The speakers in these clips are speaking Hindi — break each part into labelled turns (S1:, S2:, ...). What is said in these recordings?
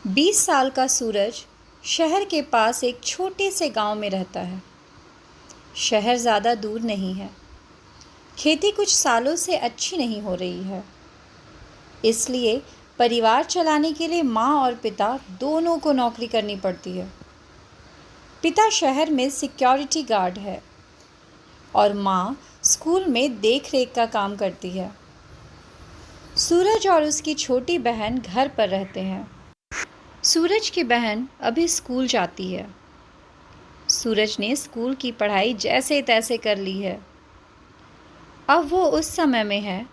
S1: 20 साल का सूरज शहर के पास एक छोटे से गांव में रहता है। शहर ज़्यादा दूर नहीं है। खेती कुछ सालों से अच्छी नहीं हो रही है, इसलिए परिवार चलाने के लिए माँ और पिता दोनों को नौकरी करनी पड़ती है। पिता शहर में सिक्योरिटी गार्ड है और माँ स्कूल में देख रेख का काम करती है। सूरज और उसकी छोटी बहन घर पर रहते हैं। सूरज की बहन अभी स्कूल जाती है। सूरज ने स्कूल की पढ़ाई जैसे तैसे कर ली है। अब वो उस समय में है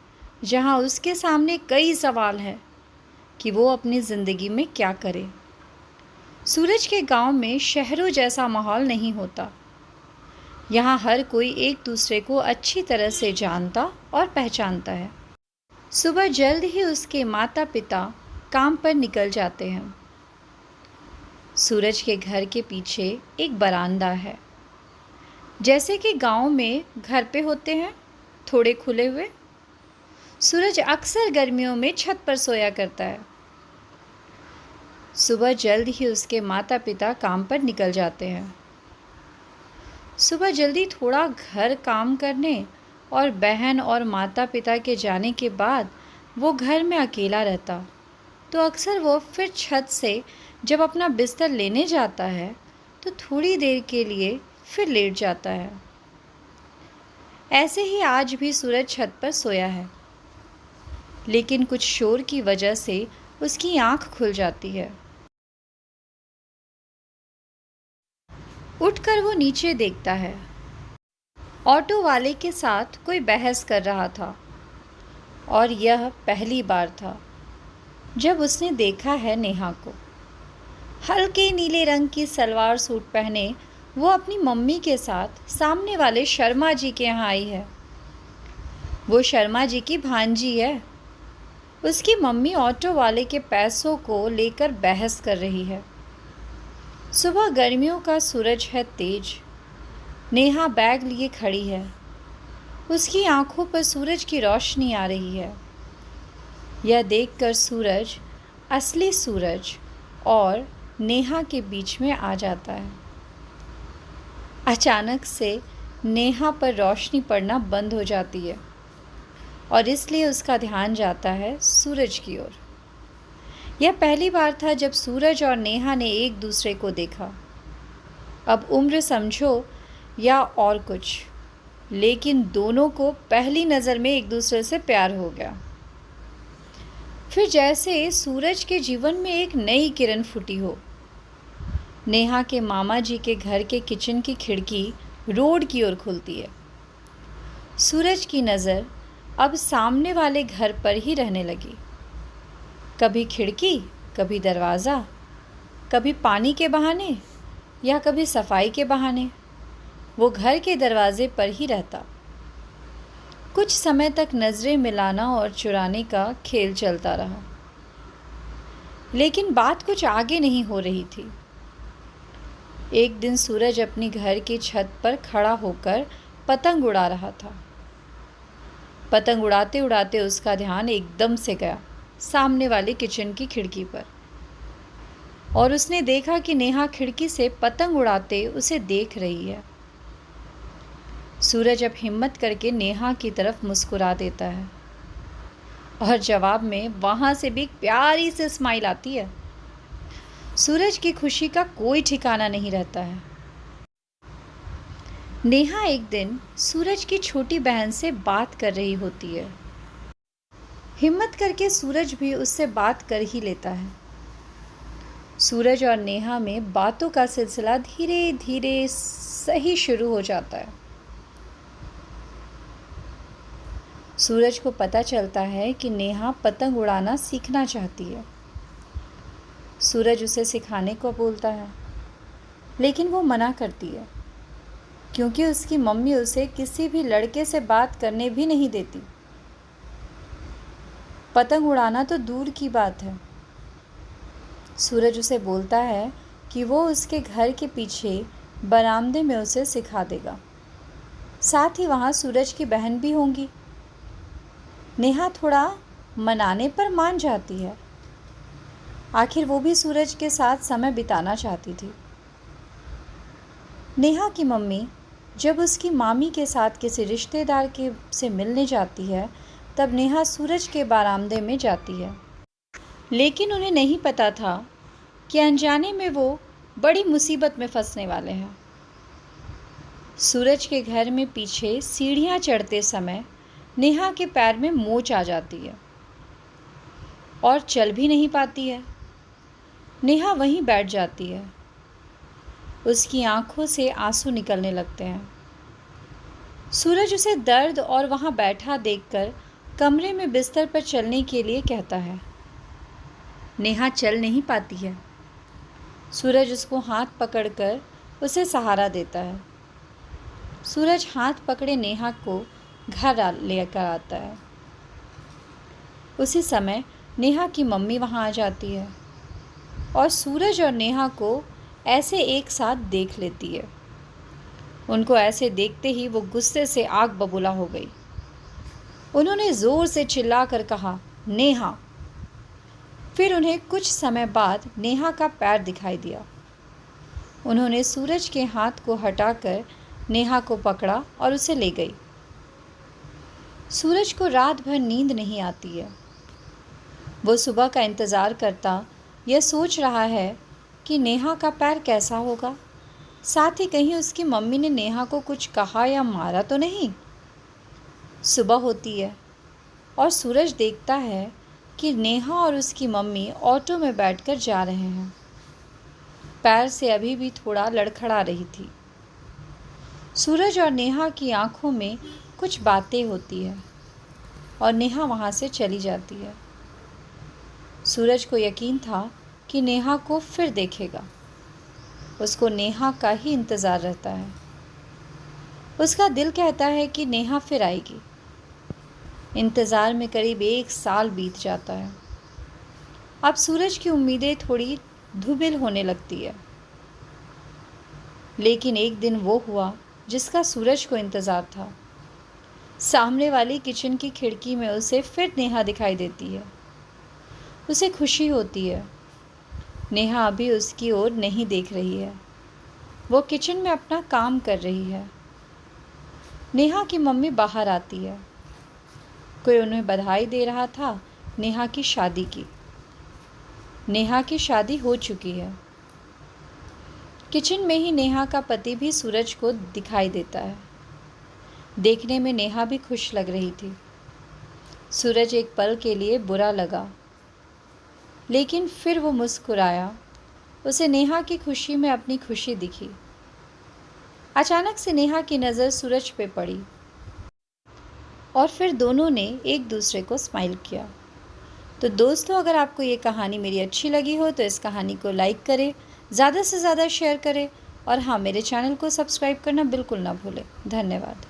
S1: जहाँ उसके सामने कई सवाल हैं कि वो अपनी ज़िंदगी में क्या करे। सूरज के गांव में शहरों जैसा माहौल नहीं होता। यहाँ हर कोई एक दूसरे को अच्छी तरह से जानता और पहचानता है। सुबह जल्द ही उसके माता पिता काम पर निकल जाते हैं। सूरज के घर के पीछे एक बरामदा है, जैसे कि गांव में घर पे होते हैं, थोड़े खुले हुए। सूरज अक्सर गर्मियों में छत पर सोया करता है। सुबह जल्द ही उसके माता पिता काम पर निकल जाते हैं। सुबह जल्दी थोड़ा घर काम करने और बहन और माता पिता के जाने के बाद वो घर में अकेला रहता, तो अक्सर वो फिर छत से जब अपना बिस्तर लेने जाता है तो थोड़ी देर के लिए फिर लेट जाता है। ऐसे ही आज भी सूरज छत पर सोया है, लेकिन कुछ शोर की वजह से उसकी आंख खुल जाती है। उठकर वो नीचे देखता है। ऑटो वाले के साथ कोई बहस कर रहा था और यह पहली बार था जब उसने देखा है नेहा को। हल्के नीले रंग की सलवार सूट पहने वो अपनी मम्मी के साथ सामने वाले शर्मा जी के यहाँ आई है। वो शर्मा जी की भांजी है। उसकी मम्मी ऑटो वाले के पैसों को लेकर बहस कर रही है। सुबह गर्मियों का सूरज है तेज। नेहा बैग लिए खड़ी है। उसकी आंखों पर सूरज की रोशनी आ रही है। यह देखकर सूरज, असली सूरज और नेहा के बीच में आ जाता है। अचानक से नेहा पर रोशनी पड़ना बंद हो जाती है और इसलिए उसका ध्यान जाता है सूरज की ओर। यह पहली बार था जब सूरज और नेहा ने एक दूसरे को देखा। अब उम्र समझो या और कुछ, लेकिन दोनों को पहली नज़र में एक दूसरे से प्यार हो गया। फिर जैसे सूरज के जीवन में एक नई किरण फूटी हो। नेहा के मामा जी के घर के किचन की खिड़की रोड की ओर खुलती है। सूरज की नज़र अब सामने वाले घर पर ही रहने लगी। कभी खिड़की, कभी दरवाज़ा, कभी पानी के बहाने या कभी सफाई के बहाने वो घर के दरवाजे पर ही रहता। कुछ समय तक नज़रें मिलाना और चुराने का खेल चलता रहा, लेकिन बात कुछ आगे नहीं हो रही थी। एक दिन सूरज अपनी घर की छत पर खड़ा होकर पतंग उड़ा रहा था। पतंग उड़ाते उड़ाते उसका ध्यान एकदम से गया सामने वाली किचन की खिड़की पर और उसने देखा कि नेहा खिड़की से पतंग उड़ाते उसे देख रही है। सूरज अब हिम्मत करके नेहा की तरफ मुस्कुरा देता है और जवाब में वहाँ से भी एक प्यारी सी स्माइल आती है। सूरज की खुशी का कोई ठिकाना नहीं रहता है। नेहा एक दिन सूरज की छोटी बहन से बात कर रही होती है। हिम्मत करके सूरज भी उससे बात कर ही लेता है। सूरज और नेहा में बातों का सिलसिला धीरे धीरे सही शुरू हो जाता है। सूरज को पता चलता है कि नेहा पतंग उड़ाना सीखना चाहती है। सूरज उसे सिखाने को बोलता है, लेकिन वो मना करती है क्योंकि उसकी मम्मी उसे किसी भी लड़के से बात करने भी नहीं देती। पतंग उड़ाना तो दूर की बात है। सूरज उसे बोलता है कि वो उसके घर के पीछे बरामदे में उसे सिखा देगा। साथ ही वहाँ सूरज की बहन भी होंगी। नेहा थोड़ा मनाने पर मान जाती है, आखिर वो भी सूरज के साथ समय बिताना चाहती थी। नेहा की मम्मी जब उसकी मामी के साथ किसी रिश्तेदार के से मिलने जाती है, तब नेहा सूरज के बरामदे में जाती है। लेकिन उन्हें नहीं पता था कि अनजाने में वो बड़ी मुसीबत में फंसने वाले हैं। सूरज के घर में पीछे सीढ़ियाँ चढ़ते समय नेहा के पैर में मोच आ जाती है और चल भी नहीं पाती है। नेहा वहीं बैठ जाती है। उसकी आंखों से आंसू निकलने लगते हैं। सूरज उसे दर्द और वहाँ बैठा देखकर कमरे में बिस्तर पर चलने के लिए कहता है। नेहा चल नहीं पाती है। सूरज उसको हाथ पकड़कर उसे सहारा देता है। सूरज हाथ पकड़े नेहा को घर लेकर आता है। उसी समय नेहा की मम्मी वहाँ आ जाती है और सूरज और नेहा को ऐसे एक साथ देख लेती है। उनको ऐसे देखते ही वो गुस्से से आग बबूला हो गई। उन्होंने ज़ोर से चिल्लाकर कहा, नेहा। फिर उन्हें कुछ समय बाद नेहा का पैर दिखाई दिया। उन्होंने सूरज के हाथ को हटाकर नेहा को पकड़ा और उसे ले गई। सूरज को रात भर नींद नहीं आती है। वो सुबह का इंतज़ार करता यह सोच रहा है कि नेहा का पैर कैसा होगा, साथ ही कहीं उसकी मम्मी ने नेहा को कुछ कहा या मारा तो नहीं। सुबह होती है और सूरज देखता है कि नेहा और उसकी मम्मी ऑटो में बैठकर जा रहे हैं। पैर से अभी भी थोड़ा लड़खड़ा रही थी। सूरज और नेहा की आंखों में कुछ बातें होती है और नेहा वहाँ से चली जाती है। सूरज को यकीन था कि नेहा को फिर देखेगा। उसको नेहा का ही इंतज़ार रहता है। उसका दिल कहता है कि नेहा फिर आएगी। इंतज़ार में करीब 1 साल बीत जाता है। अब सूरज की उम्मीदें थोड़ी धूमिल होने लगती है। लेकिन एक दिन वो हुआ जिसका सूरज को इंतज़ार था। सामने वाली किचन की खिड़की में उसे फिर नेहा दिखाई देती है। उसे खुशी होती है। नेहा अभी उसकी ओर नहीं देख रही है। वो किचन में अपना काम कर रही है। नेहा की मम्मी बाहर आती है। कोई उन्हें बधाई दे रहा था नेहा की शादी की। नेहा की शादी हो चुकी है। किचन में ही नेहा का पति भी सूरज को दिखाई देता है। देखने में नेहा भी खुश लग रही थी। सूरज एक पल के लिए बुरा लगा, लेकिन फिर वो मुस्कुराया। उसे नेहा की खुशी में अपनी खुशी दिखी। अचानक से नेहा की नज़र सूरज पे पड़ी और फिर दोनों ने एक दूसरे को स्माइल किया। तो दोस्तों, अगर आपको ये कहानी मेरी अच्छी लगी हो तो इस कहानी को लाइक करें, ज़्यादा से ज़्यादा शेयर करें और हाँ, मेरे चैनल को सब्सक्राइब करना बिल्कुल ना भूलें। धन्यवाद।